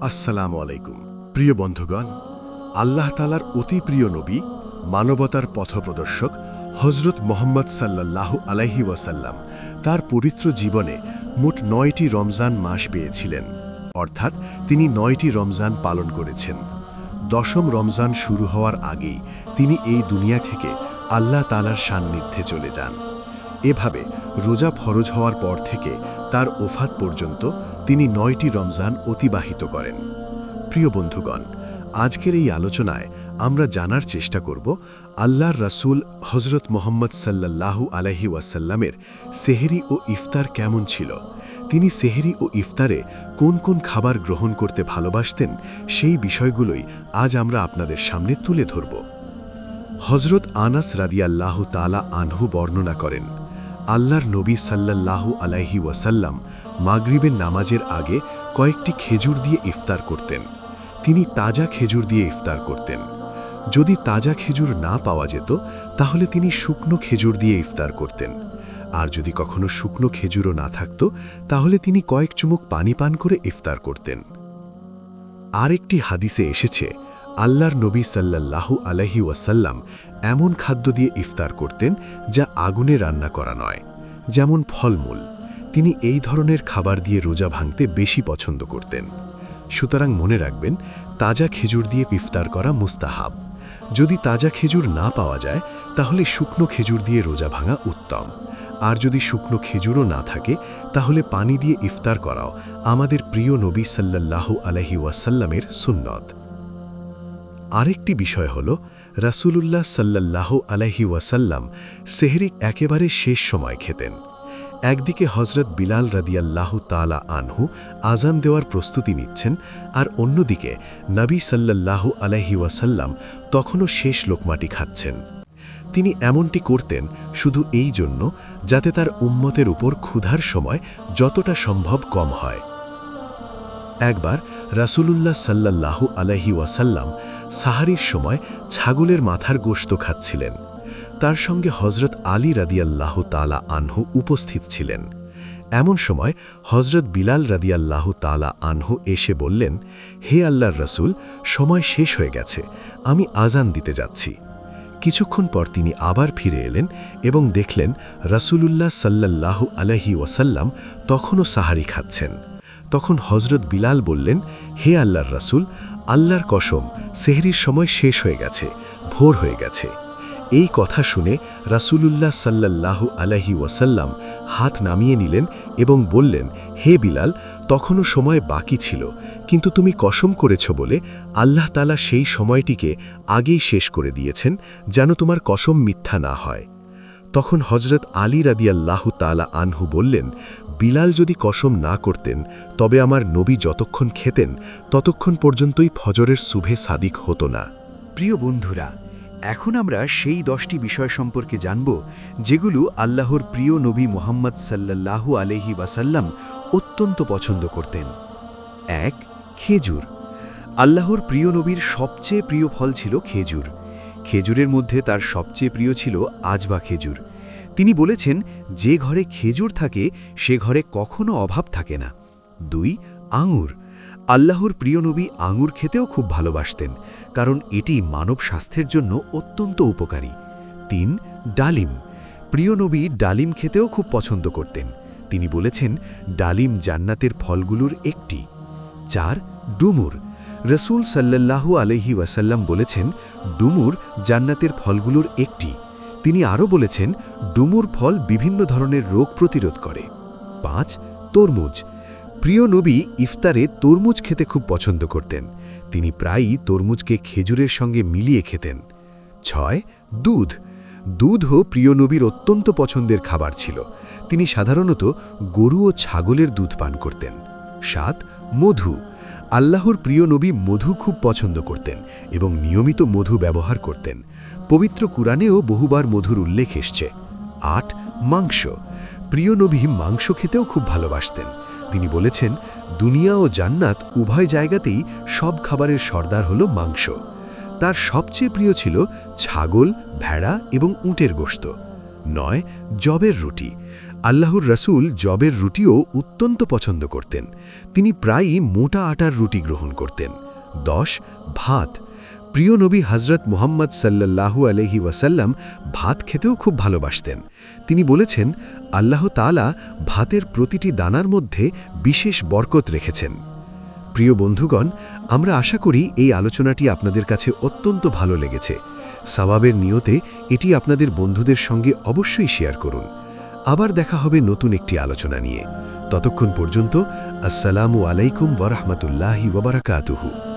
আসসালামু আলাইকুম প্রিয় বন্ধুগণ, আল্লাহ তাআলার অতি প্রিয় নবী, মানবতার পথপ্রদর্শক হযরত মুহাম্মদ সাল্লাল্লাহু আলাইহি ওয়াসাল্লাম তার পবিত্র জীবনে মোট ৯টি রমজান মাস পেয়েছিলেন, অর্থাৎ তিনি ৯টি রমজান পালন করেছেন। দশম রমজান শুরু হওয়ার আগেই তিনি এই দুনিয়া থেকে আল্লাহ তাআলার সান্নিধ্যে চলে যান। এভাবে রোজা ফরজ হওয়ার পর থেকে তার ওফাত পর্যন্ত তিনি ৯টি রমজান অতিবাহিত করেন। প্রিয় বন্ধুগণ, আজকের এই আলোচনায় আমরা জানার চেষ্টা করব আল্লাহর রাসূল হযরত মুহাম্মদ সাল্লাল্লাহু আলাইহি ওয়াসাল্লামের সেহরি ও ইফতার কেমন ছিল, তিনি সেহরি ও ইফতারে কোন কোন খাবার গ্রহণ করতে ভালোবাসতেন, সেই বিষয়গুলোই আজ আমরা আপনাদের সামনে তুলে ধরব। হযরত আনাস রাদিয়াল্লাহু তাআলা আনহু বর্ণনা করেন, আল্লাহর নবী সাল্লাল্লাহু আলাইহি ওয়াসাল্লাম মাগরিবের নামাজের আগে কয়েকটি খেজুর দিয়ে ইফতার করতেন। তিনি তাজা খেজুর দিয়ে ইফতার করতেন। যদি তাজা খেজুর না পাওয়া যেত তাহলে তিনি শুকনো খেজুর দিয়ে ইফতার করতেন। আর যদি কখনো শুকনো খেজুরও না থাকত তাহলে তিনি কয়েক চুমুক পানি পান করে ইফতার করতেন। আরেকটি হাদিসে এসেছে, আল্লাহর নবী সাল্লাল্লাহু আলাইহি ওয়াসাল্লাম এমন খাদ্য দিয়ে ইফতার করতেন যা আগুনে রান্না করা নয়, যেমন ফলমূল। তিনি এই ধরনের খাবার দিয়ে রোজা ভাঙতে বেশি পছন্দ করতেন। সুতরাং মনে রাখবেন, তাজা খেজুর দিয়ে ইফতার করা মুস্তাহাব। যদি তাজা খেজুর না পাওয়া যায় তাহলে শুকনো খেজুর দিয়ে রোজা ভাঙা উত্তম। আর যদি শুকনো খেজুরও না থাকে তাহলে পানি দিয়ে ইফতার করাও আমাদের প্রিয় নবী সাল্লাল্লাহু আলাইহি ওয়াসাল্লামের সুন্নত। আরেকটি বিষয় হল, রাসূলুল্লাহ সাল্লাল্লাহু আলাইহি ওয়াসাল্লাম সেহরি একেবারে শেষ সময় খেতেন। একদিকে হযরত বিলাল রাদিয়াল্লাহু তাআলা আনহু আজান দেওয়ার প্রস্তুতি নিচ্ছেন, আর অন্যদিকে নবী সাল্লাল্লাহু আলাইহি ওয়াসাল্লাম তখনও শেষ লোকমাটি খাচ্ছেন। তিনি এমনটি করতেন শুধু এই জন্য যাতে তার উম্মতের উপর ক্ষুধার সময় যতটা সম্ভব কম হয়। একবার রাসূলুল্লাহ সাল্লাল্লাহু আলাইহি ওয়াসাল্লাম সাহারির সময় ছাগলের মাথার গোশত খাচ্ছিলেন। তার সঙ্গে হযরত আলী রাদিয়াল্লাহু তাআলা আনহু উপস্থিত ছিলেন। এমন সময় হযরত বিলাল রাদিয়াল্লাহু তাআলা আনহু এসে বললেন, হে আল্লাহর রাসূল, সময় শেষ হয়ে গেছে, আমি আজান দিতে যাচ্ছি। কিছুক্ষণ পর তিনি আবার ফিরে এলেন এবং দেখলেন রাসূলুল্লাহ সাল্লাল্লাহু আলাইহি ওয়াসাল্লাম তখনও সাহারি খাচ্ছেন। তখন হযরত বিলাল বললেন, হে আল্লাহর রাসূল, আল্লাহর কসম, সেহরির সময় শেষ হয়ে গেছে, ভোর হয়ে গেছে। এই কথা শুনে রাসূলুল্লাহ সাল্লাল্লাহু আলাইহি ওয়াসাল্লাম হাত নামিয়ে নিলেন এবং বললেন, হে বিলাল, তখনও সময় বাকি ছিল, কিন্তু তুমি কসম করেছ বলে আল্লাহ তাআলা সেই সময়টিকে আগেই শেষ করে দিয়েছেন, যেন তোমার কসম মিথ্যা না হয়। তখন হযরত আলী রাদিয়াল্লাহু তাআলা আনহু বললেন, বিলাল যদি কসম না করতেন তবে আমার নবী যতক্ষণ খেতেন ততক্ষণ পর্যন্তই ফজরের সুবহে সাদিক হতো না। প্রিয় বন্ধুরা, এখন আমরা সেই 10টি বিষয় সম্পর্কে জানব যেগুলো আল্লাহর প্রিয় নবী মুহাম্মদ সাল্লাল্লাহু আলাইহি ওয়াসাল্লাম অত্যন্ত পছন্দ করতেন। ১. খেজুর। আল্লাহর প্রিয় নবীর সবচেয়ে প্রিয় ফল ছিল খেজুর। খেজুরের মধ্যে তার সবচেয়ে প্রিয় ছিল আজবা খেজুর। তিনি বলেছেন, যে ঘরে খেজুর থাকে সে ঘরে কখনো অভাব থাকে না। 2. আঙুর। আল্লাহর প্রিয় নবী আঙুর খেতেও খুব ভালোবাসতেন, কারণ এটি মানব স্বাস্থ্যের জন্য অত্যন্ত উপকারী। 3. ডালিম। প্রিয় নবী ডালিম খেতেও খুব পছন্দ করতেন। তিনি বলেছেন, ডালিম জান্নাতের ফলগুলোর একটি। 4. ডুমুর। রাসূল সাল্লাল্লাহু আলাইহি ওয়াসাল্লাম বলেছেন, ডুমুর জান্নাতের ফলগুলোর একটি। তিনি আরও বলেছেন, ডুমুর ফল বিভিন্ন ধরনের রোগ প্রতিরোধ করে। 5. তরমুজ। প্রিয় নবী ইফতারে তরমুজ খেতে খুব পছন্দ করতেন। তিনি প্রায়ই তরমুজকে খেজুরের সঙ্গে মিলিয়ে খেতেন। 6. দুধ। দুধও প্রিয় নবীর অত্যন্ত পছন্দের খাবার ছিল। তিনি সাধারণত গরু ও ছাগলের দুধ পান করতেন। 7. মধু। আল্লাহর প্রিয় নবী মধু খুব পছন্দ করতেন এবং নিয়মিত মধু ব্যবহার করতেন। পবিত্র কুরআনেও বহুবার মধুর উল্লেখ এসেছে। 8. মাংস। প্রিয় নবী মাংস খেতেও খুব ভালোবাসতেন। তিনি বলেছেন, দুনিয়া ও জান্নাত উভয় জায়গাতেই সব খাবারের সর্দার হল মাংস। তার সবচেয়ে প্রিয় ছিল ছাগল, ভেড়া এবং উটের গোশত। 9. জবের রুটি। আল্লাহর রাসূল জবের রুটিও অত্যন্ত পছন্দ করতেন। তিনি প্রায়ই মোটা আটার রুটি গ্রহণ করতেন। 10 ভাত। প্রিয় নবী হযরত মুহাম্মদ সাল্লাল্লাহু আলাইহি ওয়াসাল্লাম ভাত খেতেও খুব ভালোবাসতেন। তিনি বলেছেন, আল্লাহ তাআলা ভাতের প্রতিটি দানার মধ্যে বিশেষ বরকত রেখেছেন। প্রিয় বন্ধুগণ, আমরা আশা করি এই আলোচনাটি আপনাদের কাছে অত্যন্ত ভালো লেগেছে। সওয়াবের নিয়তে এটি আপনাদের বন্ধুদের সঙ্গে অবশ্যই শেয়ার করুন। আবার দেখা হবে নতুন একটি আলোচনা নিয়ে। ততক্ষণ পর্যন্ত আসসালামু আলাইকুম ওয়া রাহমাতুল্লাহি ওয়া বারাকাতুহু।